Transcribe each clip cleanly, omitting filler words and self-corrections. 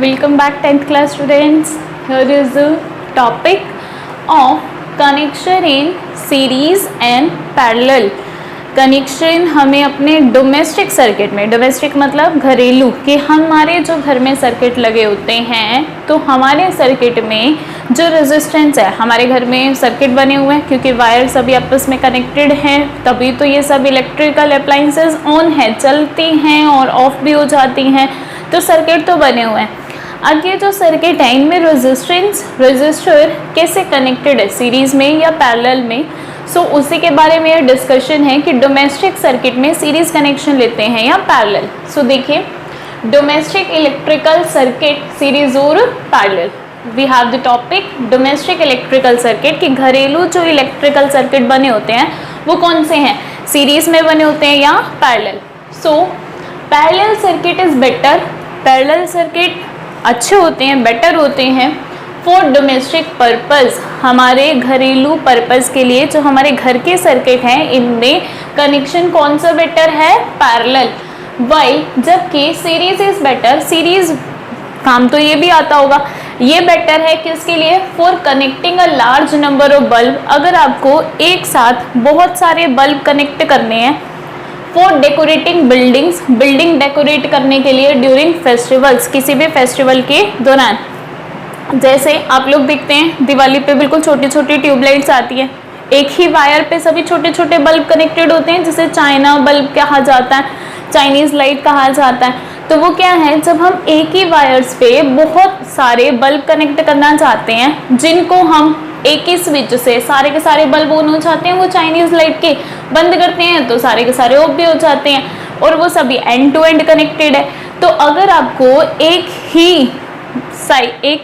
Welcome back 10th class students. Here is the topic of connection in series and parallel. Connection हमें अपने domestic circuit में, domestic मतलब घरेलू, कि हमारे जो घर में सर्किट लगे होते हैं तो हमारे सर्किट में जो रेजिस्टेंस है, हमारे घर में सर्किट बने हुए हैं क्योंकि वायर सभी आपस में कनेक्टेड हैं, तभी तो ये सब इलेक्ट्रिकल अप्लायंसेस ऑन है, चलती हैं और ऑफ भी हो जाती हैं, तो सर्किट तो बने हुए हैं। अब ये जो सर्किट है इनमें रजिस्टर कैसे कनेक्टेड है, सीरीज में या पैरेलल में, सो उसी के बारे में ये डिस्कशन है कि डोमेस्टिक सर्किट में सीरीज कनेक्शन लेते हैं या पैरेलल। सो देखिए, डोमेस्टिक इलेक्ट्रिकल सर्किट सीरीज और parallel, we have the topic domestic electrical circuit, कि घरेलू जो इलेक्ट्रिकल सर्किट बने होते हैं वो कौन से हैं, सीरीज में बने होते हैं या parallel. So parallel circuit is better, parallel circuit अच्छे होते हैं, बेटर होते हैं फॉर डोमेस्टिक पर्पस, हमारे घरेलू पर्पस के लिए। जो हमारे घर के सर्किट हैं इनमें कनेक्शन कौन सा बेटर है, पैरेलल। वाइल जबकि सीरीज इज बेटर, सीरीज काम तो ये भी आता होगा, ये बेटर है किसके लिए, for connecting a large number of bulb, अगर आपको एक साथ बहुत सारे बल्ब कनेक्ट करने हैं, for decorating buildings, building decorate करने के लिए, ड्यूरिंग फेस्टिवल्स, किसी भी फेस्टिवल के दौरान। जैसे आप लोग देखते हैं दिवाली पे बिल्कुल छोटी छोटी ट्यूबलाइट्स आती है, एक ही वायर पे सभी छोटे छोटे बल्ब कनेक्टेड होते हैं, जिसे चाइना बल्ब कहा जाता है, चाइनीज लाइट कहा जाता है। तो वो क्या है, जब हम एक ही वायर्स पे बहुत सारे बल्ब कनेक्ट करना चाहते हैं, जिनको हम एक ही स्विच से सारे के सारे बल्ब ऑन हो जाते हैं, वो चाइनीज लाइट के बंद करते हैं तो सारे के सारे ऑफ भी हो जाते हैं, और वो सभी एंड टू एंड कनेक्टेड है। तो अगर आपको एक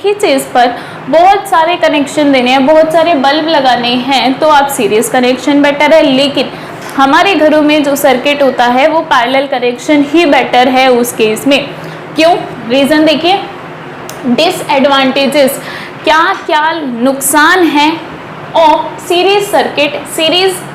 ही चीज़ पर बहुत सारे कनेक्शन देने हैं, बहुत सारे बल्ब लगाने हैं, तो आप सीरीज कनेक्शन बेटर है। लेकिन हमारे घरों में जो सर्किट होता है वो पैरेलल कनेक्शन ही बेटर है उस केस में। क्यों, रीज़न देखिए, डिसएडवांटेजेस, क्या क्या नुकसान हैं ऑफ सीरीज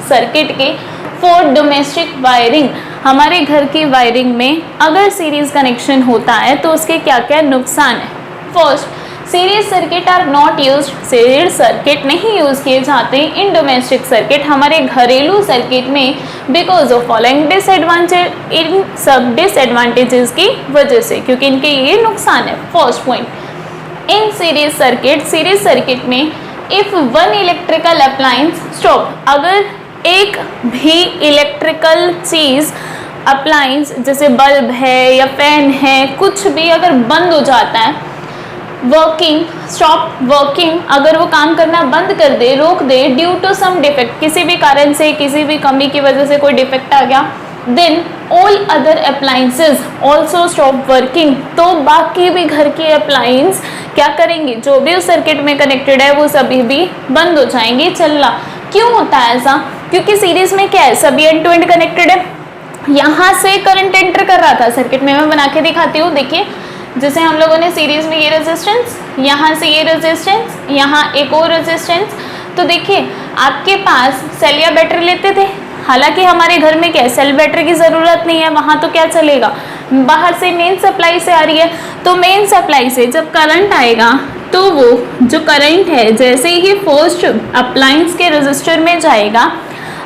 सर्किट के फॉर डोमेस्टिक वायरिंग, हमारे घर की वायरिंग में अगर सीरीज कनेक्शन होता है तो उसके क्या क्या नुकसान है। First, series circuit are not used, series circuit नहीं यूज किए जाते इन डोमेस्टिक सर्किट, हमारे घरेलू सर्किट में, बिकॉज ऑफ फॉलोइंग डिसएडवांटेज, इन सब डिसएडवांटेजेस की वजह से, क्योंकि इनके ये नुकसान है। First point, in series circuit में if one electrical appliance stop, अगर एक भी इलेक्ट्रिकल चीज अप्लायंस जैसे बल्ब है या फैन है, कुछ भी अगर बंद हो जाता है, स्टॉप वर्किंग, अगर वो काम करना बंद कर दे, रोक दे, ड्यू टू सम डिफेक्ट, किसी भी कारण से, किसी भी कमी की वजह से कोई डिफेक्ट आ गया, then all other appliances also stop working, तो बाकी भी घर के अप्लायंस क्या करेंगे, जो भी उस सर्किट में कनेक्टेड है वो सभी भी बंद हो जाएंगे चलना। क्यों होता है ऐसा, क्योंकि सीरीज में क्या है, सभी एंड टू एंड कनेक्टेड है। यहाँ से करंट एंटर कर रहा था सर्किट में, मैं बना के दिखाती हूँ, देखिए, जैसे हम लोगों ने सीरीज में ये रेजिस्टेंस, यहाँ से ये रेजिस्टेंस, यहाँ एक और रेजिस्टेंस, तो देखिए आपके पास सेल या बैटरी लेते थे, हालांकि हमारे घर में क्या है, सेल बैटरी की ज़रूरत नहीं है, वहाँ तो क्या चलेगा, बाहर से मेन सप्लाई से आ रही है, तो मेन सप्लाई से जब करंट आएगा तो वो जो करंट है जैसे ही फर्स्ट अप्लायंस के रजिस्टर में जाएगा,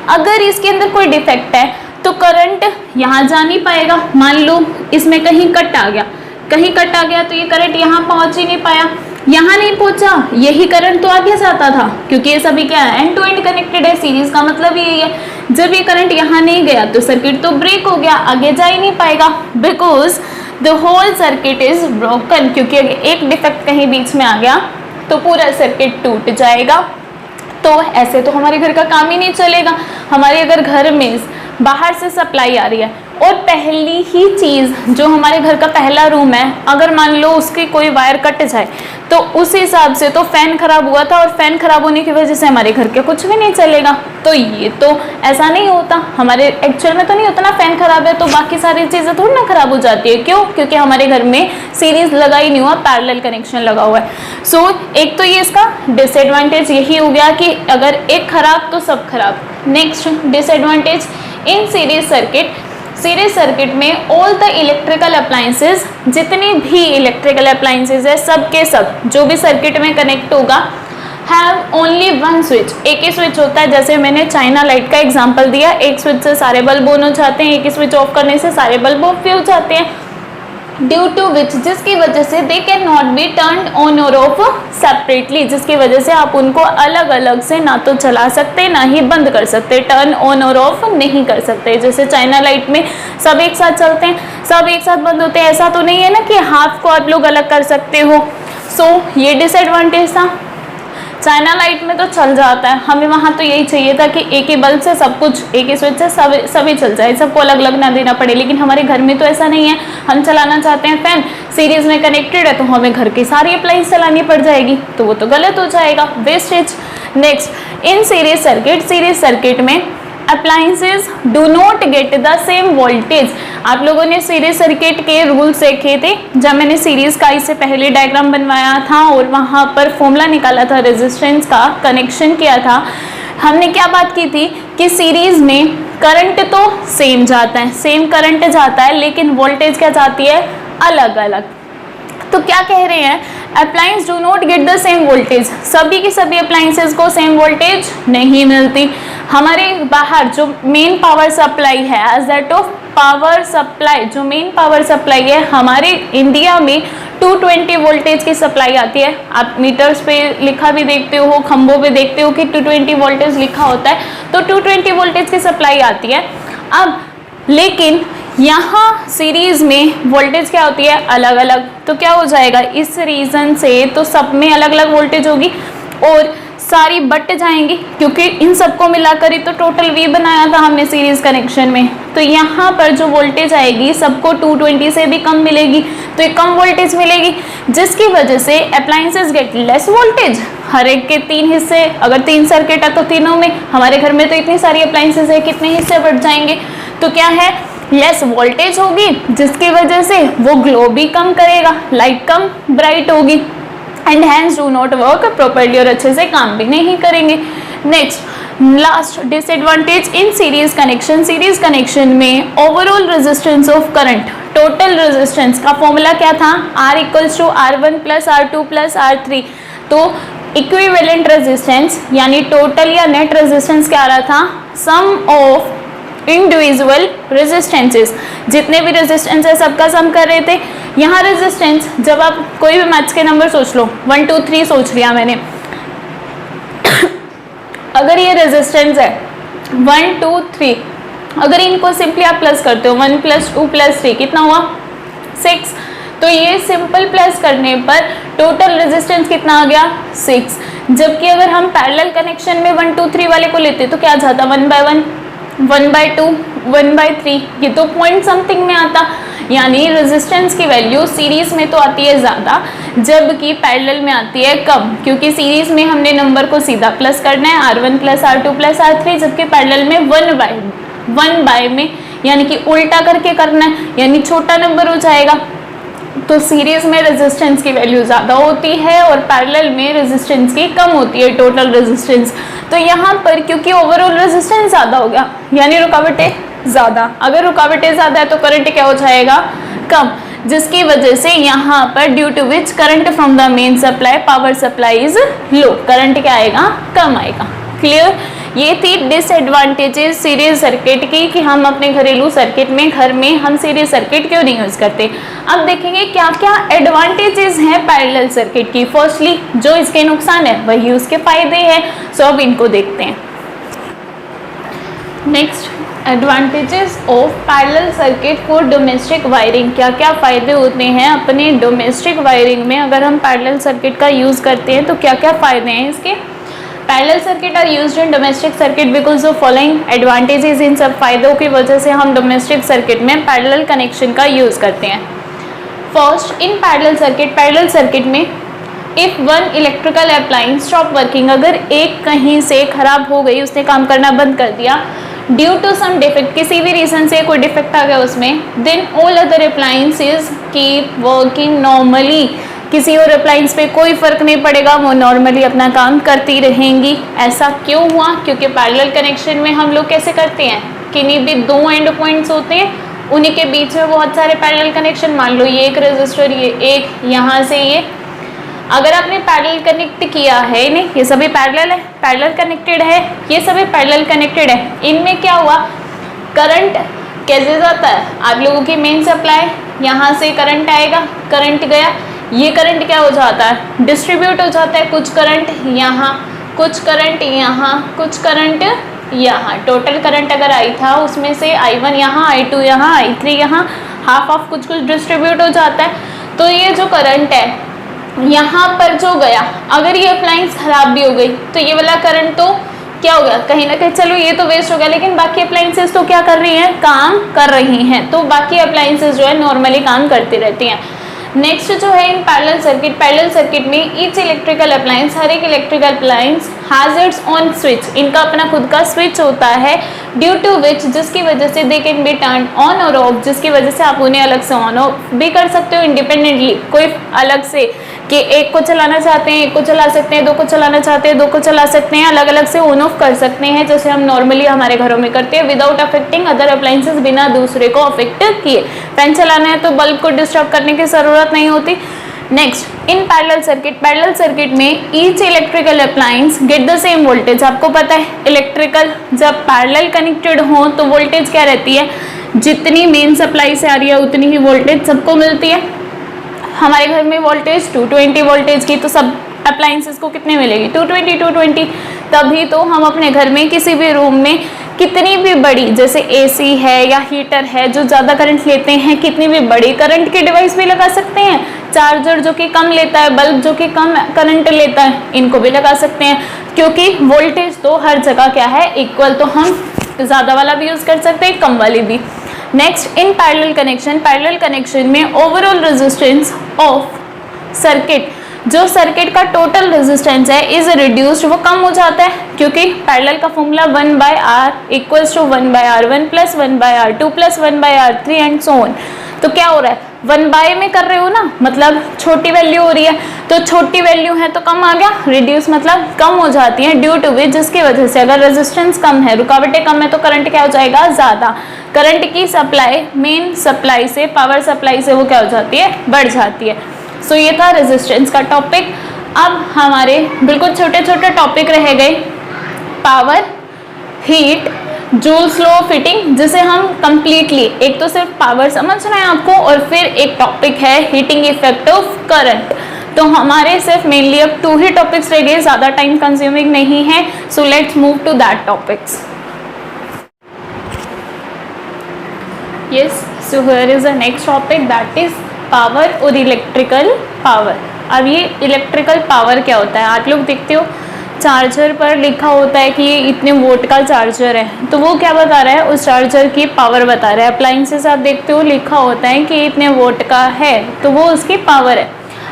अगर इसके अंदर कोई डिफेक्ट है तो करंट यहाँ जा नहीं पाएगा। मान लो इसमें कहीं कट आ गया तो ये करंट यहाँ पहुँच ही नहीं पाया, यहाँ नहीं पहुँचा, यही करंट तो आगे से आता था, क्योंकि ये सभी क्या है, एंड टू एंड कनेक्टेड है, सीरीज का मतलब यही है। जब ये करंट यहाँ नहीं गया तो सर्किट तो ब्रेक हो गया, आगे जा ही नहीं पाएगा, because the whole circuit is broken, क्योंकि एक डिफेक्ट कहीं बीच में आ गया तो पूरा सर्किट टूट जाएगा। तो ऐसे तो हमारे घर का काम ही नहीं चलेगा। हमारे अगर घर में बाहर से सप्लाई आ रही है और पहली ही चीज़ जो हमारे घर का पहला रूम है, अगर मान लो उसकी कोई वायर कट जाए तो उस हिसाब से तो फैन खराब हुआ था, और फैन खराब होने की वजह से हमारे घर के कुछ भी नहीं चलेगा। तो ये तो ऐसा नहीं होता, हमारे एक्चुअल में तो नहीं होता ना, फैन खराब है तो बाकी सारी चीज़ें थोड़ी ना खराब हो जाती है। क्यों? क्योंकि हमारे घर में सीरीज लगा ही नहीं हुआ, पैरेलल कनेक्शन लगा हुआ है। सो एक तो ये इसका डिसएडवांटेज यही हो गया कि अगर एक खराब तो सब खराब। Next disadvantage in series circuit, series circuit में ऑल द इलेक्ट्रिकल अप्लायंसेस, जितने भी इलेक्ट्रिकल अप्लायंसेस है सब के सब जो भी सर्किट में कनेक्ट होगा, हैव ओनली वन स्विच, एक ही स्विच होता है। जैसे मैंने चाइना लाइट का एग्जांपल दिया, एक स्विच से सारे बल्ब ऑन हो जाते हैं, एक ही स्विच ऑफ करने से सारे बल्ब ऑफ भी हो जाते हैं। ड्यू टू विच, जिसकी वजह से they can not be turn on और ऑफ सेपरेटली, जिसकी वजह से आप उनको अलग अलग से ना तो चला सकते ना ही बंद कर सकते, टर्न ऑन और ऑफ नहीं कर सकते। जैसे चाइना लाइट में सब एक साथ चलते हैं, सब एक साथ बंद होते हैं, ऐसा तो नहीं है ना कि हाफ को आप लोग अलग कर सकते हो। सो ये डिसएडवांटेज था। चाइना लाइट में तो चल जाता है, हमें वहाँ तो यही चाहिए था कि एक ही बल्ब से सब कुछ, एक ही स्विच से सभी चल जाए, सबको अलग अलग ना देना पड़े। लेकिन हमारे घर में तो ऐसा नहीं है, हम चलाना चाहते हैं फैन, सीरीज में कनेक्टेड है तो हमें घर की सारी अप्लायंस चलानी पड़ जाएगी, तो वो तो गलत हो जाएगा, wastage. Next, in series circuit में appliances do not get the same voltage. आप लोगों ने सीरीज सर्किट के रूल्स देखे थे जब मैंने सीरीज का इससे पहले डायग्राम बनवाया था और वहाँ पर फॉर्मूला निकाला था, रेजिस्टेंस का कनेक्शन किया था। हमने क्या बात की थी कि सीरीज में करंट तो सेम जाता है, सेम करंट जाता है, लेकिन वोल्टेज क्या जाती है, अलग अलग। तो क्या कह रहे हैं, appliance do not get the same voltage, सभी की सभी अप्लायंसेस को सेम वोल्टेज नहीं मिलती। हमारे बाहर जो मेन पावर सप्लाई है, as that of power supply, जो मेन पावर सप्लाई है हमारे इंडिया में 220 वोल्टेज की सप्लाई आती है। आप मीटर्स पे लिखा भी देखते हो, खंभों पे देखते हो कि 220 वोल्टेज लिखा होता है, तो 220 वोल्टेज की सप्लाई आती है। अब लेकिन यहाँ सीरीज में वोल्टेज क्या होती है, अलग अलग। तो क्या हो जाएगा, इस रीजन से तो सब में अलग अलग वोल्टेज होगी और सारी बट जाएंगी, क्योंकि इन सबको मिलाकर ही तो टोटल V बनाया था हमने सीरीज कनेक्शन में। तो यहाँ पर जो वोल्टेज आएगी सबको 220 से भी कम मिलेगी, तो एक कम वोल्टेज मिलेगी, जिसकी वजह से अप्लायंसेस गेट लेस वोल्टेज। हर एक के 3 हिस्से, अगर 3 सर्किट है तो तीनों में, हमारे घर में तो इतनी सारी अप्लायंसेस है, कितने हिस्से बढ़ जाएंगे, तो क्या है, लेस वोल्टेज होगी, जिसकी वजह से वो ग्लो भी कम करेगा, लाइट कम ब्राइट होगी, and hence do not work properly, और अच्छे से काम भी नहीं करेंगे। Next, last disadvantage in series connection में overall resistance of current, total resistance का फॉर्मूला क्या था, R equals to R1 plus R2 plus R3। तो इक्विवेलेंट रेजिस्टेंस यानी टोटल या नेट रेजिस्टेंस क्या आ रहा था, सम ऑफ इंडिविजुअल रेजिस्टेंसेस, जितने भी रेजिस्टेंस है सबका सम कर रहे थे। यहाँ रेजिस्टेंस, जब आप कोई भी मैथ्स के नंबर सोच लो, 1 2 3 सोच लिया मैंने अगर ये रेजिस्टेंस है 1 2 3, अगर इनको सिंपली आप प्लस करते हो 1 + 2 + 3 कितना हुआ 6, तो ये सिंपल प्लस करने पर टोटल रेजिस्टेंस कितना आ गया 6। जबकि अगर हम पैरेलल कनेक्शन में 1 2 3 वाले को लेते तो क्या जाता 1/1 1/2 1/3, ये तो पॉइंट समथिंग में आता। यानी रेजिस्टेंस की वैल्यू सीरीज में तो आती है ज़्यादा, जबकि पैरेलल में आती है कम, क्योंकि सीरीज में हमने नंबर को सीधा प्लस करना है R1 + R2 + R3, जबकि पैरेलल में 1/1 में यानी कि उल्टा करके करना है, यानी छोटा नंबर हो जाएगा। तो सीरीज में रेजिस्टेंस की वैल्यू ज़्यादा होती है और पैरेलल में रेजिस्टेंस की कम होती है, टोटल रेजिस्टेंस। तो यहाँ पर क्योंकि ओवरऑल रेजिस्टेंस ज़्यादा हो गया, यानी रुकावटें ज़्यादा, अगर रुकावटें ज़्यादा है तो करंट क्या हो जाएगा कम, जिसकी वजह से यहाँ पर due to which current from the main supply power supply is low, current क्या आएगा कम आएगा। क्लियर, ये थी डिसएडवांटेजेस सीरीज सर्किट की कि हम अपने घरेलू सर्किट में घर में हम सीरीज सर्किट क्यों नहीं यूज करते। अब देखेंगे क्या क्या एडवांटेजेस हैं पैरेलल सर्किट की। फर्स्टली जो इसके नुकसान है वही उसके फायदे हैं, सो अब इनको देखते हैं। Next, advantages of parallel circuit for domestic wiring, क्या क्या फ़ायदे होते हैं अपने डोमेस्टिक वायरिंग में अगर हम पैरेलल सर्किट का यूज़ करते हैं, तो क्या क्या फ़ायदे हैं इसके। Parallel circuit are used in domestic circuit because of following advantages, इन सब फायदों की वजह से हम डोमेस्टिक सर्किट में पैरेलल कनेक्शन का यूज़ करते हैं। फर्स्ट, इन पैरेलल सर्किट में if one electrical appliance stop working, अगर एक कहीं से खराब हो गई, उसने काम करना बंद कर दिया, ड्यू टू सम डिफेक्ट, किसी भी रीज़न से कोई डिफेक्ट आ गया उसमें, then all other appliances keep working normally, किसी और अप्लायंस पे कोई फ़र्क नहीं पड़ेगा, वो नॉर्मली अपना काम करती रहेंगी। ऐसा क्यों हुआ, क्योंकि पैरेलल कनेक्शन में हम लोग कैसे करते हैं किन्हीं भी दो एंड पॉइंट्स होते हैं, उन्हीं के बीच में बहुत सारे पैरेलल कनेक्शन, मान लो ये एक रेजिस्टर, ये एक, यहाँ से ये, अगर आपने पैरेलल कनेक्ट किया है, नहीं ये सभी पैरेलल है, पैरेलल कनेक्टेड है, ये सभी पैरेलल कनेक्टेड है, इनमें क्या हुआ, करंट कैसे जाता है, आप लोगों की मेन सप्लाई, यहाँ से करंट आएगा, करंट गया, ये करंट क्या हो जाता है, डिस्ट्रीब्यूट हो जाता है, कुछ करंट यहाँ, कुछ करंट यहाँ, कुछ करंट यहाँ, टोटल करंट अगर आई था उसमें से I1 यहाँ, I2 यहाँ, I3 यहाँ, हाफ ऑफ कुछ कुछ डिस्ट्रीब्यूट हो जाता है। तो ये जो करंट है यहाँ पर जो गया, अगर ये अप्लायंस खराब भी हो गई तो ये वाला करंट तो क्या हो गया, कहीं ना कहीं चलो ये तो वेस्ट हो गया, लेकिन बाकी अप्लायंसेस तो क्या कर रही हैं, काम कर रही हैं, तो बाकी अप्लायंसेस जो है नॉर्मली काम करती रहती हैं। नेक्स्ट जो है इन पैरेलल सर्किट में ईच इलेक्ट्रिकल अप्लायंस, हर एक electrical appliance has its own switch, इनका अपना खुद का स्विच होता है, ड्यू टू विच, जिसकी वजह से they can be turn on और ऑफ, जिसकी वजह से आप उन्हें अलग से ऑन ऑफ भी कर सकते हो इंडिपेंडेंटली, कोई अलग से कि एक को चलाना चाहते हैं एक को चला सकते हैं, दो को चलाना चाहते हैं दो को चला सकते हैं, अलग अलग से ऑन ऑफ कर सकते हैं, जैसे हम नॉर्मली हमारे घरों में करते हैं, विदाउट अफेक्टिंग अदर अप्लायंसेस, बिना दूसरे को अफेक्ट किए। फैन चलाना है तो बल्ब को डिस्टर्ब करने की जरूरत नहीं होती। नेक्स्ट इन पैरेलल सर्किट में each electrical appliance gate the same voltage. आपको पता है इलेक्ट्रिकल जब पैरेलल कनेक्टेड हो तो वोल्टेज क्या रहती है, जितनी मेन सप्लाई से आ रही है उतनी ही वोल्टेज सबको मिलती है। हमारे घर में वोल्टेज 220 वोल्टेज की, तो सब अप्लायंसेस को कितने मिलेगी, 220। तभी तो हम अपने घर में किसी भी रूम में कितनी भी बड़ी, जैसे एसी है या हीटर है जो ज़्यादा करंट लेते हैं, कितनी भी बड़ी करंट की डिवाइस भी लगा सकते हैं, चार्जर जो कि कम लेता है, बल्ब जो कि कम करंट लेता है, इनको भी लगा सकते हैं, क्योंकि वोल्टेज तो हर जगह क्या है, इक्वल, तो हम ज़्यादा वाला भी यूज़ कर सकते हैं, कम वाली भी। नेक्स्ट इन पैरेलल कनेक्शन में ओवरऑल रेजिस्टेंस ऑफ सर्किट, जो सर्किट का टोटल रेजिस्टेंस है इज रिड्यूस्ड, वो कम हो जाता है, क्योंकि पैरेलल का formula 1/R equals to 1/R1 plus 1/R2 plus 1/R3 and so on. तो क्या हो रहा है, 1 में कर रहे हो ना, मतलब छोटी वैल्यू हो रही है, तो छोटी वैल्यू है तो कम आ गया, रिड्यूस मतलब कम हो जाती है, ड्यू टू विच, जिसकी वजह से अगर रेजिस्टेंस कम है, रुकावटें कम है, तो करंट क्या हो जाएगा, ज़्यादा। करंट की सप्लाई मेन सप्लाई से, पावर सप्लाई से वो क्या हो जाती है, बढ़ जाती है। सो ये था रेजिस्टेंस का टॉपिक। अब हमारे बिल्कुल छोटे छोटे टॉपिक रह गए, power, heat, joules law of heating, जिसे हम कंप्लीटली, एक तो सिर्फ पावर समझना है आपको और फिर एक टॉपिक है हीटिंग इफेक्ट ऑफ करंट। तो हमारे सिर्फ मेनली अब 2 ही टॉपिक्स रह गए, ज़्यादा टाइम कंज्यूमिंग नहीं है। So let's move to that topics. Yes, so here is the next topic, that is power और इलेक्ट्रिकल पावर। अब ये इलेक्ट्रिकल पावर क्या होता है, आप लोग देखते हो चार्जर पर लिखा होता है कि ये इतने वोल्ट का चार्जर है, तो वो क्या बता रहा है, उस चार्जर की पावर बता रहा है। अप्लायंसेस आप देखते हो लिखा होता है कि इतने वोल्ट का है, तो वो उसकी पावर है।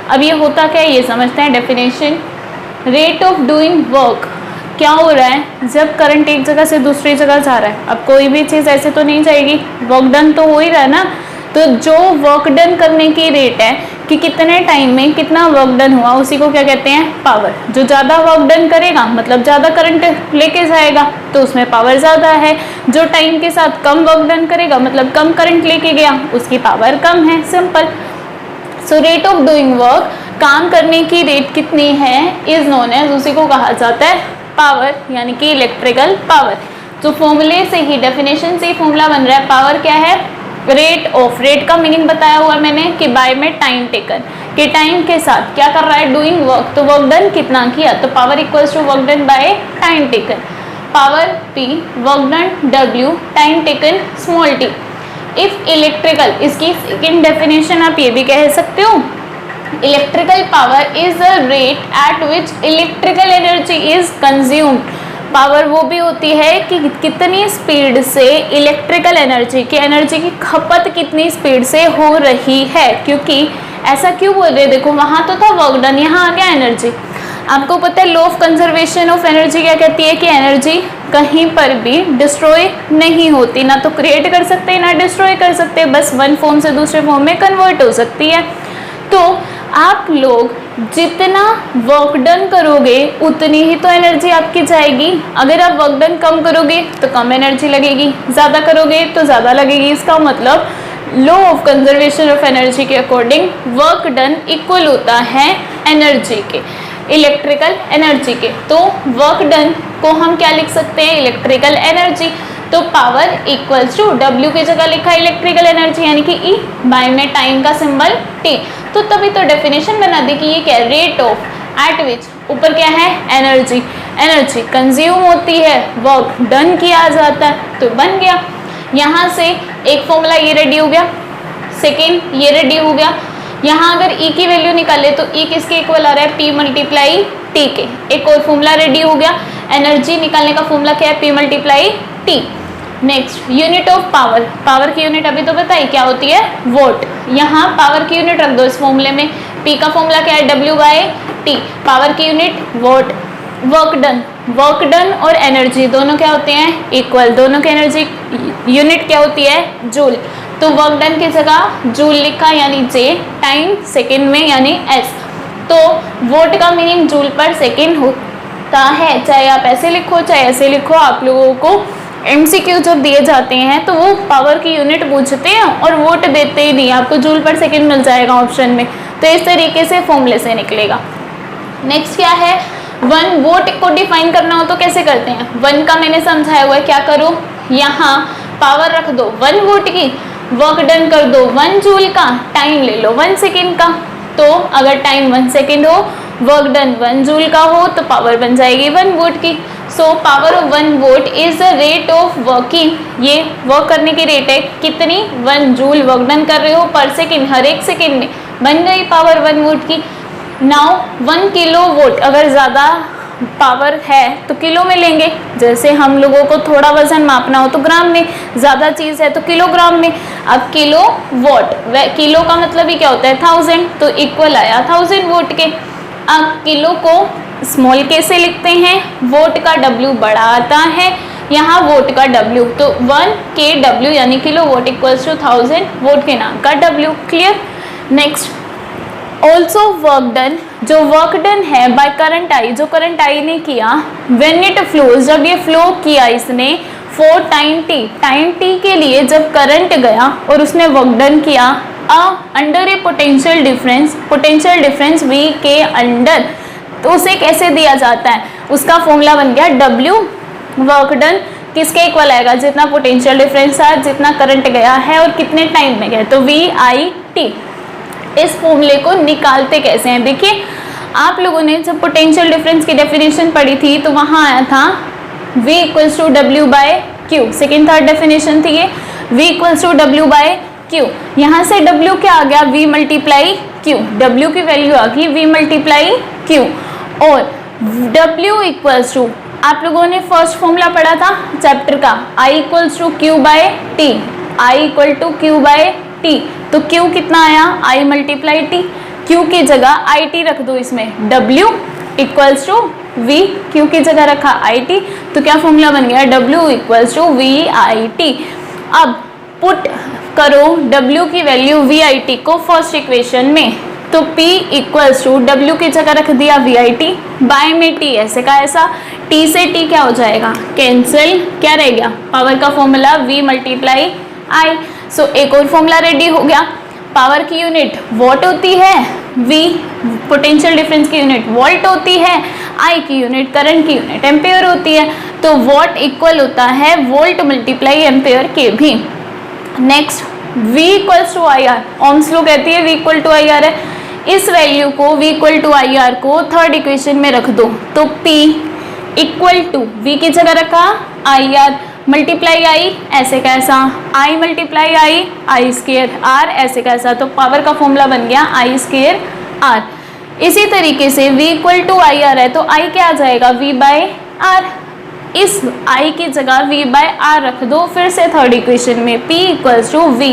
अब ये होता क्या है, ये समझते हैं definition. Rate of doing work, क्या हो रहा है जब करंट एक जगह से दूसरी जगह जा रहा है। अब कोई भी चीज़ ऐसे तो नहीं जाएगी, वर्क डन तो हो ही रहा है ना, तो जो वर्क डन करने की रेट है कि कितने टाइम में कितना वर्क डन हुआ, उसी को क्या कहते हैं, पावर। जो ज़्यादा वर्क डन करेगा मतलब ज़्यादा करंट लेके जाएगा, तो उसमें पावर ज़्यादा है। जो टाइम के साथ कम वर्क डन करेगा मतलब कम करंट लेके गया, उसकी पावर कम है, simple. So rate of doing work, काम करने की रेट कितनी है, इज नोन एज, उसी को कहा जाता है पावर, यानी कि इलेक्ट्रिकल पावर। तो फॉर्मूले से ही, डेफिनेशन से ही फॉर्मूला बन रहा है, पावर क्या है, रेट ऑफ, रेट का मीनिंग बताया हुआ मैंने कि बाय में टाइम टेकन, कि टाइम के साथ क्या कर रहा है, डूइंग वर्क, तो वर्क डन कितना किया, तो power equals to work done by time taken. Power P, work done W, time taken small t। If electrical, इसकी सेकेंड डेफिनेशन आप ये भी कह सकते हो, electrical power is the rate at which electrical energy is consumed. Power वो भी होती है कि कितनी स्पीड से इलेक्ट्रिकल एनर्जी की खपत कितनी स्पीड से हो रही है। क्योंकि ऐसा क्यों बोल रहे, देखो वहाँ तो था वर्क डन, यहाँ आ गया एनर्जी। आपको पता है law of conservation of energy क्या कहती है कि एनर्जी कहीं पर भी डिस्ट्रॉय नहीं होती, ना तो क्रिएट कर सकते हैं ना डिस्ट्रॉय कर सकते हैं, बस वन फॉर्म से दूसरे फॉर्म में कन्वर्ट हो सकती है। तो आप लोग जितना वर्क डन करोगे उतनी ही तो एनर्जी आपकी जाएगी। अगर आप वर्क डन कम करोगे तो कम एनर्जी लगेगी, ज़्यादा करोगे तो ज़्यादा लगेगी। इसका मतलब law of conservation of energy के अकॉर्डिंग वर्क डन इक्वल होता है एनर्जी के, इलेक्ट्रिकल एनर्जी के। तो वर्क डन को हम क्या लिख सकते हैं, इलेक्ट्रिकल एनर्जी। तो पावर इक्वल्स टू डब्ल्यू की जगह लिखा है इलेक्ट्रिकल एनर्जी यानी कि ई, बाय में टाइम का सिंबल टी। तो तभी तो डेफिनेशन बना दी कि ये क्या है, रेट ऑफ एट विच, ऊपर क्या है एनर्जी, एनर्जी कंज्यूम होती है, वर्क डन किया जाता है, तो बन गया। यहाँ से एक फॉर्मूला ये रेडी हो गया, सेकेंड ये रेडी हो गया। यहाँ अगर ई की वैल्यू निकाले तो ई किसके इक्वल आ रहा है, पी मल्टीप्लाई टी के। एक और फॉर्मूला रेडी हो गया, एनर्जी निकालने का फॉर्मूला क्या है, P multiply T. Next unit of power, power की यूनिट अभी तो बताई क्या होती है, वोट। यहाँ पावर की यूनिट रख दो इस फॉर्मूले में, पी का फॉर्मूला क्या है, डब्ल्यू बाय टी, पावर की unit vote. Work done, work done और एनर्जी दोनों क्या होते हैं, इक्वल, दोनों की एनर्जी यूनिट क्या होती है, जूल। तो वर्क डन की जगह जूल लिखा यानी जे, टाइम सेकेंड में यानी एस। तो वोट का मीनिंग जूल पर सेकेंड होता है, चाहे आप ऐसे लिखो चाहे ऐसे लिखो। आप लोगों को एमसीक्यू जब दिए जाते हैं तो वो पावर की यूनिट पूछते हैं और वोट देते ही नहीं, आपको जूल पर सेकेंड मिल जाएगा ऑप्शन में। तो इस तरीके से फॉर्मूले से निकलेगा। नेक्स्ट क्या है, वन वोट को डिफाइन करना हो तो कैसे करते हैं, वन का मैंने समझाया हुआ है, क्या करो, यहाँ पावर रख दो 1 वोट की, वर्क डन कर दो 1 जूल का, टाइम ले लो 1 सेकेंड का। तो अगर टाइम 1 सेकेंड हो, वर्क डन 1 जूल का हो तो पावर बन जाएगी 1 वोट की। So power of 1 vote is the rate of working, ये वर्क करने की रेट है कितनी, 1 जूल वर्क डन कर रहे हो पर सेकेंड, हर एक सेकेंड में बन गई पावर 1 वोट की। नाउ 1 किलो वोट, अगर ज़्यादा पावर है तो किलो में लेंगे, जैसे हम लोगों को थोड़ा वजन मापना हो तो ग्राम में, ज़्यादा चीज़ है तो किलोग्राम में। अब किलो वोट, किलो का मतलब ही क्या होता है 1000, तो इक्वल आया 1000 वोट के। अब किलो को स्मॉल के से लिखते हैं, वोट का डब्ल्यू बड़ा आता है, यहाँ वोट का डब्ल्यू, तो 1 के डब्ल्यू यानी kilowatt equals to 1000 watt के नाम का W. Clear. Next also work done, जो वर्क डन है बाय करंट आई, जो करंट आई ने किया, व्हेन इट फ्लोज, जब ये फ्लो किया इसने, for time T, time T के लिए जब करंट गया और उसने वर्क डन किया, under a potential difference, potential difference V के अंडर, तो उसे कैसे दिया जाता है, उसका फॉर्मूला बन गया डब्ल्यू वर्क डन किसके इक्वल आएगा, जितना पोटेंशियल डिफरेंस है, जितना करंट गया है और कितने टाइम में गया, तो वी आई टी। इस फॉर्मूले को निकालते कैसे हैं, देखिए आप लोगों ने जब पोटेंशियल डिफरेंस की डेफिनेशन पढ़ी थी तो वहाँ आया था V equals to W by Q, second third definition थी ये, V equals to W by Q. यहाँ से W क्या आ गया, V मल्टीप्लाई Q, W की वैल्यू आ गई V मल्टीप्लाई Q, और W इक्वल्स टू, आप लोगों ने फर्स्ट फॉर्मूला पढ़ा था चैप्टर का, I equals to Q by T, I equal to Q by T, तो Q कितना आया, I मल्टीप्लाई T, Q की जगह आई टी रख दो इसमें, W equals to V, Q की जगह रखा आई टी, तो क्या फॉर्मूला बन गया, W equals to V I T. अब पुट करो W की वैल्यू V आई टी को फर्स्ट इक्वेशन में, तो P इक्वल्स टू W की जगह रख दिया V आई टी, बाय में T ऐसे का ऐसा, T से T क्या हो जाएगा, कैंसिल, क्या रह गया, पावर का फॉर्मूला V मल्टीप्लाई I। सो एक और फॉर्मूला रेडी हो गया, पावर की यूनिट वॉट होती है, V पोटेंशियल डिफरेंस की यूनिट वोल्ट होती है, I की यूनिट करंट की यूनिट एम्पेयर होती है, तो वॉट इक्वल होता है वोल्ट मल्टीप्लाई एम्पेयर के भी। Next V equals to I R, Ohm's law कहती है V equal to I R है, इस वैल्यू को V equal to I R को थर्ड इक्वेशन में रख दो, तो P इक्वल टू V की जगह रखा आई आर मल्टीप्लाई आई ऐसे कैसा, आई मल्टीप्लाई आई स्केयर आर ऐसे कैसा, तो पावर का फॉर्मूला बन गया आई स्केयर आर। इसी तरीके से V equal to I R है तो I क्या आ जाएगा, V बाय आर, इस I की जगह V बाय आर रख दो, फिर से थर्ड इक्वेशन में P equals to V,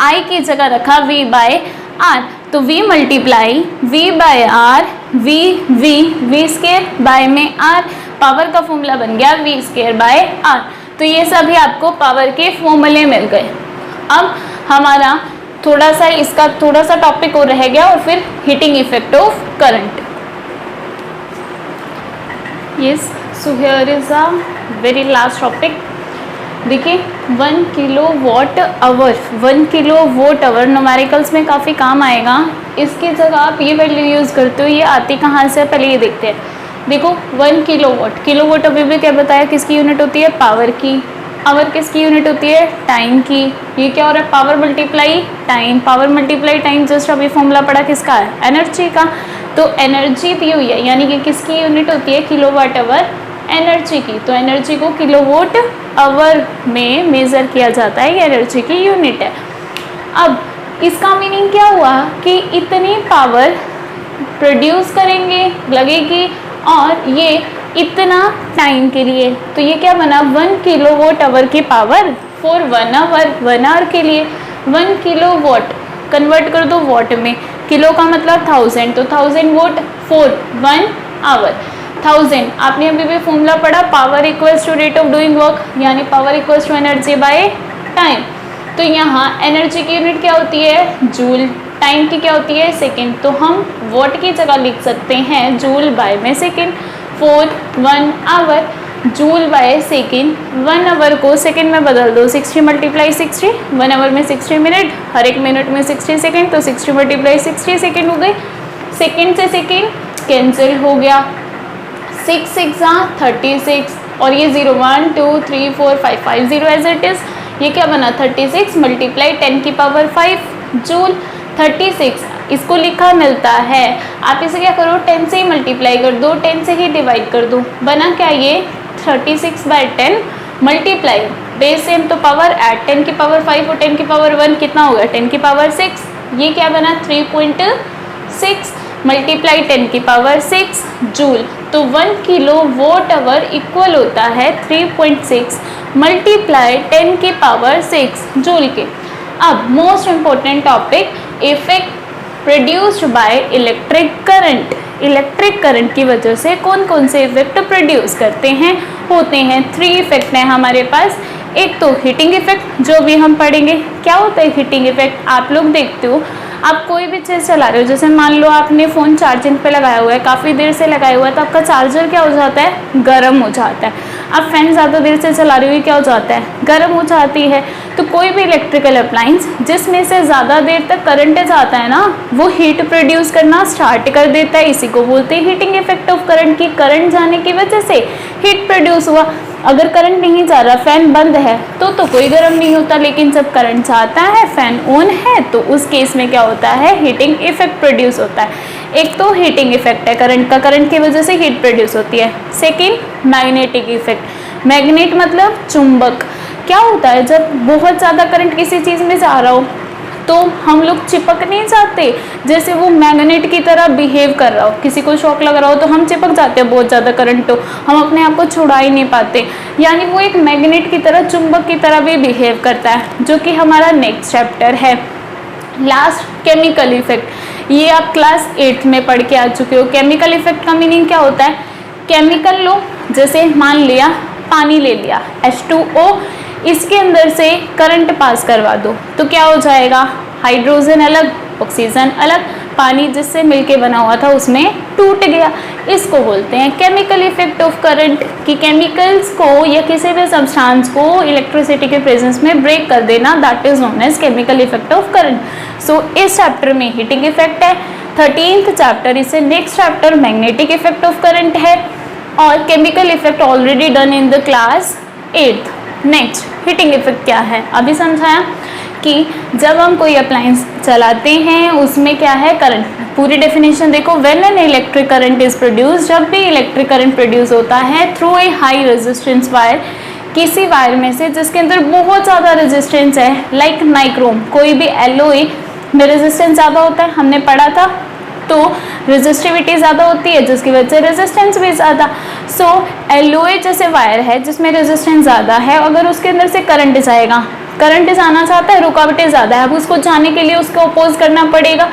I की जगह रखा V बाय आर, तो V multiply V by R, V square by में R, पावर का फॉर्मूला बन गया V स्केयर बाय आर। तो ये सभी आपको पावर के फॉर्मूले मिल गए। अब हमारा थोड़ा सा इसका थोड़ा सा टॉपिक और रह गया और फिर heating effect of current. Yes, so here is a very last topic. देखिए 1 kilowatt hour, 1 kilowatt hour numericals में काफ़ी काम आएगा। इसकी जगह आप ये वैल्यू यूज़ करते हो, ये आती कहाँ से पहले ये देखते हैं। देखो 1 किलोवाट, किलोवाट अभी भी क्या बताया किसकी यूनिट होती है, पावर की। आवर किसकी यूनिट होती है, टाइम की। ये क्या हो रहा है, power multiply time, power multiply time. Just अभी फॉर्मूला पड़ा किसका है, एनर्जी का। तो एनर्जी दी हुई है, यानी कि किसकी यूनिट होती है, किलोवाट आवर, एनर्जी की। तो एनर्जी को किलोवाट आवर में मेज़र किया जाता है, ये एनर्जी की यूनिट है। अब इसका मीनिंग क्या हुआ कि इतनी पावर प्रोड्यूस करेंगे, लगेगी, और ये इतना टाइम के लिए। तो ये क्या बना, 1 किलोवाट आवर की पावर फॉर 1 आवर, 1 आवर के लिए। 1 किलोवाट कन्वर्ट कर दो वॉट में, किलो का मतलब 1000, तो 1000 वॉट फॉर 1 आवर। 1000 आपने अभी भी फॉर्मूला पढ़ा, power equals to rate of doing work, यानी power equals to energy by time. तो यहाँ एनर्जी की यूनिट क्या होती है, जूल, टाइम की क्या होती है, सेकेंड। तो हम वॉट की जगह लिख सकते हैं जूल बाय में second for 1 hour. Joule by second, 1 hour को सेकेंड में बदल दो, 60 मल्टीप्लाई 60, 1 आवर में 60 मिनट, हर एक मिनट में 60 सेकेंड, तो 60 मल्टीप्लाई 60 सेकेंड हो गई। सेकेंड से सेकेंड कैंसिल हो गया, 6 6 36, और ये 0 1 2 3 4 5 5 0 एज इट इज़। ये क्या बना, 36 मल्टीप्लाई 10 की पावर 5 जूल। 36 इसको लिखा मिलता है, आप इसे क्या करो, 10 से ही मल्टीप्लाई कर दो, 10 से ही डिवाइड कर दो। बना क्या, ये 36 बाय 10 मल्टीप्लाई बेस सेम तो पावर ऐड 10 की पावर 5 और 10 की पावर 1 कितना हो गया, 10 की पावर 6। ये क्या बना, 3.6 मल्टीप्लाई 10 की पावर 6 जूल। तो 1 किलोवाट आवर इक्वल होता है 3.6 मल्टीप्लाई 10 की पावर 6 जूल के। अब most important topic, effect produced by electric current. Electric current की वजह से कौन कौन से इफेक्ट प्रोड्यूस करते हैं, होते हैं 3 इफेक्ट हैं हमारे पास। एक तो हीटिंग इफेक्ट, जो भी हम पढ़ेंगे। क्या होता है हीटिंग इफेक्ट, आप लोग देखते हो, आप कोई भी चीज़ चला रहे हो, जैसे मान लो आपने फ़ोन चार्जिंग पे लगाया हुआ है, काफ़ी देर से लगाया हुआ है, तो आपका चार्जर क्या हो जाता है, गर्म हो जाता है। आप फैन ज़्यादा देर से चला रहे हो, क्या हो जाता है, गर्म हो जाती है। तो कोई भी इलेक्ट्रिकल अप्लायंस जिसमें से ज़्यादा देर तक करंट जाता है ना, वो हीट प्रोड्यूस करना स्टार्ट कर देता है। इसी को बोलते हैं हीटिंग इफेक्ट ऑफ करंट, की करंट जाने की वजह से हीट प्रोड्यूस हुआ। अगर करंट नहीं जा रहा, फैन बंद है, तो कोई गर्म नहीं होता, लेकिन जब करंट जाता है, फैन ऑन है, तो उस केस में क्या होता है, हीटिंग इफेक्ट प्रोड्यूस होता है। एक तो हीटिंग इफेक्ट है करंट का, करंट की वजह से हीट प्रोड्यूस होती है। सेकेंड मैग्नेटिक इफेक्ट, मैग्नेट मतलब चुंबक। क्या होता है, जब बहुत ज़्यादा करंट किसी चीज़ में जा रहा हो तो हम लोग चिपक नहीं जाते, जैसे वो मैग्नेट की तरह बिहेव कर रहा हो। किसी को शॉक लग रहा हो तो हम चिपक जाते हैं, बहुत ज़्यादा करंट हो, हम अपने आप को छुड़ा ही नहीं पाते। यानी वो एक मैग्नेट की तरह, चुंबक की तरह भी बिहेव करता है, जो कि हमारा नेक्स्ट चैप्टर है। Last, chemical effect. ये आप क्लास 8th में पढ़ के आ चुके हो। केमिकल इफेक्ट का मीनिंग क्या होता है, केमिकल लो, जैसे मान लिया पानी ले लिया H2O, इसके अंदर से करंट पास करवा दो तो क्या हो जाएगा, हाइड्रोजन अलग, ऑक्सीजन अलग, पानी जिससे मिलके बना हुआ था उसमें टूट गया। इसको बोलते हैं केमिकल इफेक्ट ऑफ करंट, कि केमिकल्स को या किसी भी सब्सटेंस को इलेक्ट्रिसिटी के प्रेजेंस में ब्रेक कर देना, that is known as chemical effect of current. So इस चैप्टर में हीटिंग इफेक्ट है, 13th चैप्टर, इससे next chapter magnetic effect of current है, और chemical effect already done in the class 8th। Next heating effect क्या है, अभी समझाया कि जब हम कोई अप्लायंस चलाते हैं उसमें क्या है, करंट। पूरी डेफिनेशन देखो, when an electric current is produce, जब भी इलेक्ट्रिक करंट प्रोड्यूस होता है through a high resistance wire, किसी वायर में से जिसके अंदर बहुत ज़्यादा रेजिस्टेंस है, लाइक नाइक्रोम, कोई भी एलओए में रेजिस्टेंस ज़्यादा होता है, हमने पढ़ा था, तो रेजिस्टिविटी ज़्यादा होती है जिसकी वजह से रेजिस्टेंस भी ज़्यादा। सो एलओए जैसे वायर है जिसमें रेजिस्टेंस ज़्यादा है, अगर उसके अंदर से करंट जाएगा, करंट जाना चाहता है, रुकावटें ज़्यादा है, अब उसको जाने के लिए उसको अपोज करना पड़ेगा,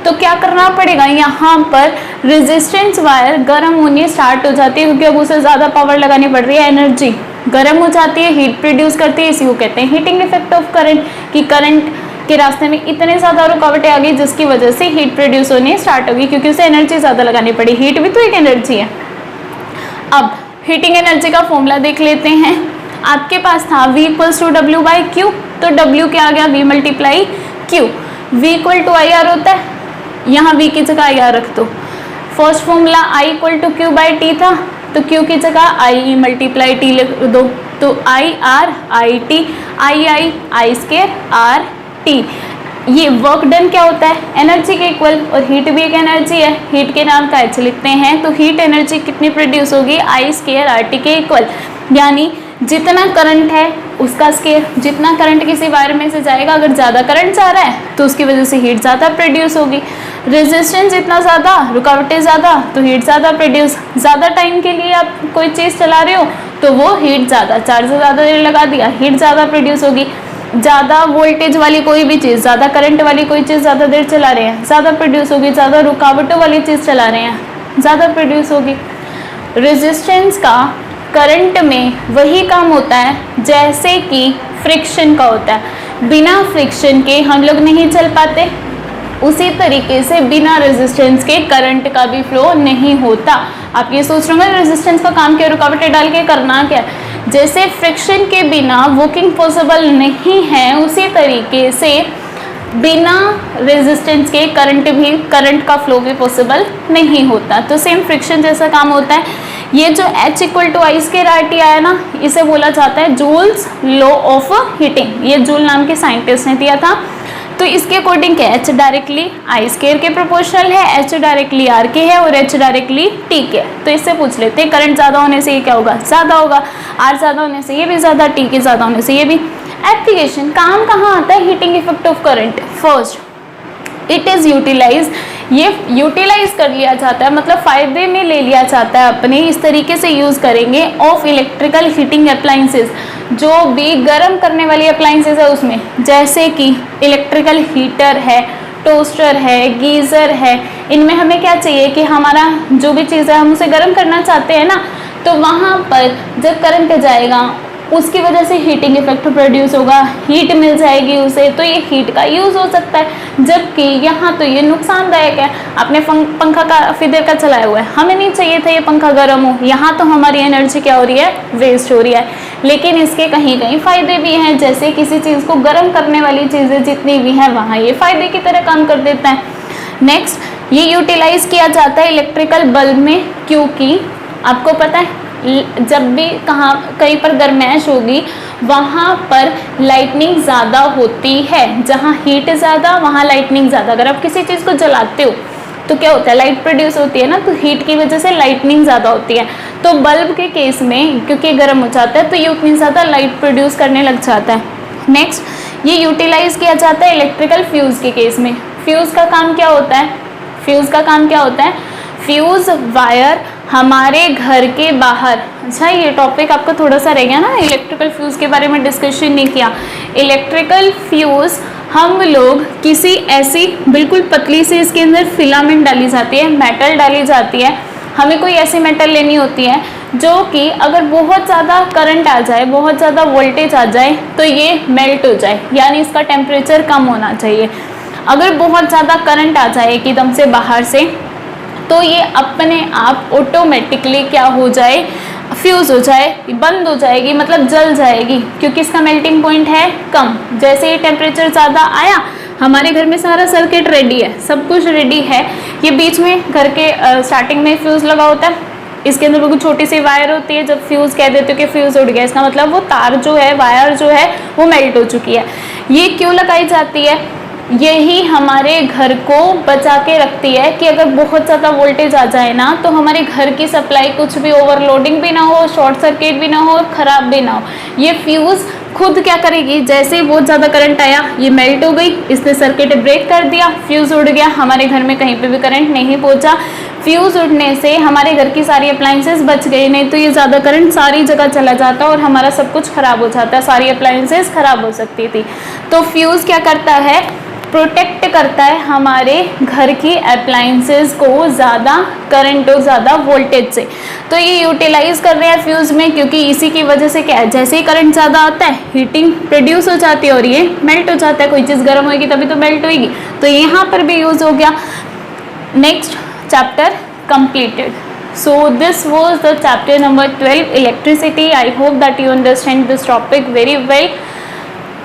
तो क्या करना पड़ेगा, यहाँ पर रेजिस्टेंस वायर गर्म होनी स्टार्ट हो जाती है, क्योंकि अब उसे ज़्यादा पावर लगानी पड़ रही है, एनर्जी गर्म हो जाती है, हीट प्रोड्यूस करती है, इसी को कहते हैं हीटिंग इफेक्ट ऑफ करंट, कि करंट कि रास्ते में इतने ज़्यादा रुकावटें आ गई जिसकी वजह से हीट प्रोड्यूस होनी स्टार्ट होगी, क्योंकि उसे एनर्जी ज़्यादा लगानी पड़ी। हीट भी तो एक एनर्जी है। अब हीटिंग एनर्जी का फॉर्मूला देख लेते हैं। आपके पास था V equals to W by Q, तो W क्या आ गया, V multiply Q. V equal to I R होता है, यहाँ V की जगह आई आर रख दो। First formula I equal to Q by T था, तो Q की जगह I मल्टीप्लाई टी लिख दो, तो I R I T, I square R T. ये वर्क डन क्या होता है, एनर्जी के इक्वल, और हीट भी एक एनर्जी है, हीट के नाम का एच लिखते हैं, तो हीट एनर्जी कितनी प्रोड्यूस होगी, आई स्केयर आर टी के इक्वल। यानी जितना करंट है उसका स्केयर, जितना करंट किसी वायर में से जाएगा, अगर ज़्यादा करंट जा रहा है तो उसकी वजह से हीट ज़्यादा प्रोड्यूस होगी। रेजिस्टेंस जितना ज़्यादा, रुकावटें ज़्यादा, तो हीट ज़्यादा प्रोड्यूस। ज़्यादा टाइम के लिए आप कोई चीज़ चला रहे हो तो वो हीट ज़्यादा, चार्ज ज़्यादा देर लगा दिया, हीट ज़्यादा प्रोड्यूस होगी। ज़्यादा वोल्टेज वाली कोई भी चीज़, ज़्यादा करंट वाली कोई चीज़ ज़्यादा देर चला रहे हैं, ज़्यादा प्रोड्यूस होगी। ज़्यादा रुकावटों वाली चीज़ चला रहे हैं, ज़्यादा प्रोड्यूस होगी। रेजिस्टेंस का करंट में वही काम होता है जैसे कि फ्रिक्शन का होता है। बिना फ्रिक्शन के हम लोग नहीं चल पाते, उसी तरीके से बिना रेजिस्टेंस के करंट का भी फ्लो नहीं होता। आप ये सोच रहे होंगे रेजिस्टेंस का काम क्या, रुकावटें डाल के करना क्या। जैसे फ्रिक्शन के बिना वॉकिंग पॉसिबल नहीं है, उसी तरीके से बिना रेजिस्टेंस के करंट का फ्लो भी पॉसिबल नहीं होता। तो सेम फ्रिक्शन जैसा काम होता है। ये जो H equal to I square R T आया ना, इसे बोला जाता है जूल्स लॉ ऑफ हीटिंग। ये जूल नाम के साइंटिस्ट ने दिया था। तो इसके अकॉर्डिंग क्या, H डायरेक्टली आई स्केयर के प्रोपोर्शनल है, H डायरेक्टली R के है और H डायरेक्टली T के। तो इससे पूछ लेते हैं करंट ज़्यादा होने से ये क्या होगा, ज़्यादा होगा। R ज़्यादा होने से ये भी ज़्यादा, T के ज़्यादा होने से ये भी। एप्लीकेशन, काम कहाँ आता है heating effect of current. First it is utilize, ये यूटिलाइज कर लिया जाता है, मतलब फ़ायदे में ले लिया जाता है अपने। इस तरीके से यूज़ करेंगे ऑफ इलेक्ट्रिकल हीटिंग अप्लाइंसेस, जो भी गर्म करने वाली अप्लाइंसेस है उसमें, जैसे कि इलेक्ट्रिकल हीटर है, टोस्टर है, गीज़र है। इनमें हमें क्या चाहिए कि हमारा जो भी चीज़ है हम उसे गर्म करना चाहते हैं ना, तो वहाँ पर जब करंट जाएगा उसकी वजह से हीटिंग इफेक्ट प्रोड्यूस होगा, हीट मिल जाएगी उसे, तो ये हीट का यूज़ हो सकता है। जबकि यहाँ तो ये नुकसानदायक है। आपने पंखा काफ़ी देर का चलाया हुआ है, हमें नहीं चाहिए था ये पंखा गर्म हो, यहाँ तो हमारी एनर्जी क्या हो रही है, वेस्ट हो रही है। लेकिन इसके कहीं कहीं फ़ायदे भी हैं, जैसे किसी चीज़ को गर्म करने वाली चीज़ें जितनी भी हैं वहाँ ये फ़ायदे की तरह काम कर देता है। नेक्स्ट, ये यूटिलाइज़ किया जाता है इलेक्ट्रिकल बल्ब में, क्योंकि आपको पता है जब भी कहीं पर गर्माइश होगी वहाँ पर लाइटनिंग ज़्यादा होती है। जहाँ हीट ज़्यादा वहाँ लाइटनिंग ज़्यादा। अगर आप किसी चीज़ को जलाते हो तो क्या होता है, लाइट प्रोड्यूस होती है ना, तो हीट की वजह से लाइटनिंग ज़्यादा होती है। तो बल्ब के केस में क्योंकि गर्म हो जाता है तो ये उतनी ज़्यादा लाइट प्रोड्यूस करने लग जाता है। नेक्स्ट, ये यूटिलाइज़ किया जाता है इलेक्ट्रिकल फ्यूज़ के केस में। फ्यूज़ का काम क्या होता है, फ्यूज़ का काम क्या होता है, फ्यूज़ वायर हमारे घर के बाहर। अच्छा, ये टॉपिक आपको थोड़ा सा रह गया ना, इलेक्ट्रिकल फ्यूज़ के बारे में डिस्कशन नहीं किया। इलेक्ट्रिकल फ्यूज़ हम लोग किसी ऐसी बिल्कुल पतली सी, इसके अंदर फिलामेंट डाली जाती है, मेटल डाली जाती है। हमें कोई ऐसी मेटल लेनी होती है जो कि अगर बहुत ज़्यादा करंट आ जाए, बहुत ज़्यादा वोल्टेज आ जाए तो ये मेल्ट हो जाए, यानी इसका टेम्परेचर कम होना चाहिए। अगर बहुत ज़्यादा करंट आ जाए एकदम से बाहर से, तो ये अपने आप ऑटोमेटिकली क्या हो जाए, फ्यूज़ हो जाए, बंद हो जाएगी, मतलब जल जाएगी, क्योंकि इसका मेल्टिंग पॉइंट है कम। जैसे ही टेम्परेचर ज़्यादा आया, हमारे घर में सारा सर्किट रेडी है, सब कुछ रेडी है। ये बीच में घर के स्टार्टिंग में फ्यूज़ लगा होता है, इसके अंदर बिल्कुल छोटी सी वायर होती है। जब फ्यूज़ कह देते हो कि फ्यूज़ उड़ गया, इसका मतलब वो तार जो है, वायर जो है वो मेल्ट हो चुकी है। ये क्यों लगाई जाती है, यही हमारे घर को बचा के रखती है कि अगर बहुत ज़्यादा वोल्टेज आ जाए ना, तो हमारे घर की सप्लाई कुछ भी ओवरलोडिंग भी ना हो, शॉर्ट सर्किट भी ना हो, ख़राब भी ना हो। ये फ्यूज़ खुद क्या करेगी, जैसे ही बहुत ज़्यादा करंट आया ये मेल्ट हो गई, इसने सर्किट ब्रेक कर दिया, फ्यूज़ उड़ गया, हमारे घर में कहीं पे भी करंट नहीं पहुंचा। फ्यूज़ उड़ने से हमारे घर की सारी अप्लाइंसेस बच गई, नहीं तो ये ज़्यादा करंट सारी जगह चला जाता और हमारा सब कुछ ख़राब हो जाता, सारी अप्लाइंसेस ख़राब हो सकती थी। तो फ्यूज़ क्या करता है, प्रोटेक्ट करता है हमारे घर की अप्लाइंसेस को ज़्यादा करंट और ज़्यादा वोल्टेज से। तो ये यूटिलाइज कर रहे हैं फ्यूज़ में, क्योंकि इसी की वजह से क्या है, जैसे ही करंट ज़्यादा आता है हीटिंग प्रोड्यूस हो जाती है और ये मेल्ट हो जाता है। कोई चीज़ गर्म होगी तभी तो मेल्ट होगी, तो यहाँ पर भी यूज़ हो गया। Next chapter completed. So this was the chapter number 12, electricity. I hope that you understand this topic very well.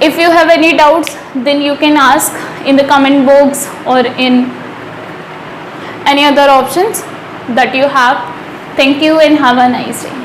If you have any doubts, then you can ask in the comment box or in any other options that you have. Thank you and have a nice day.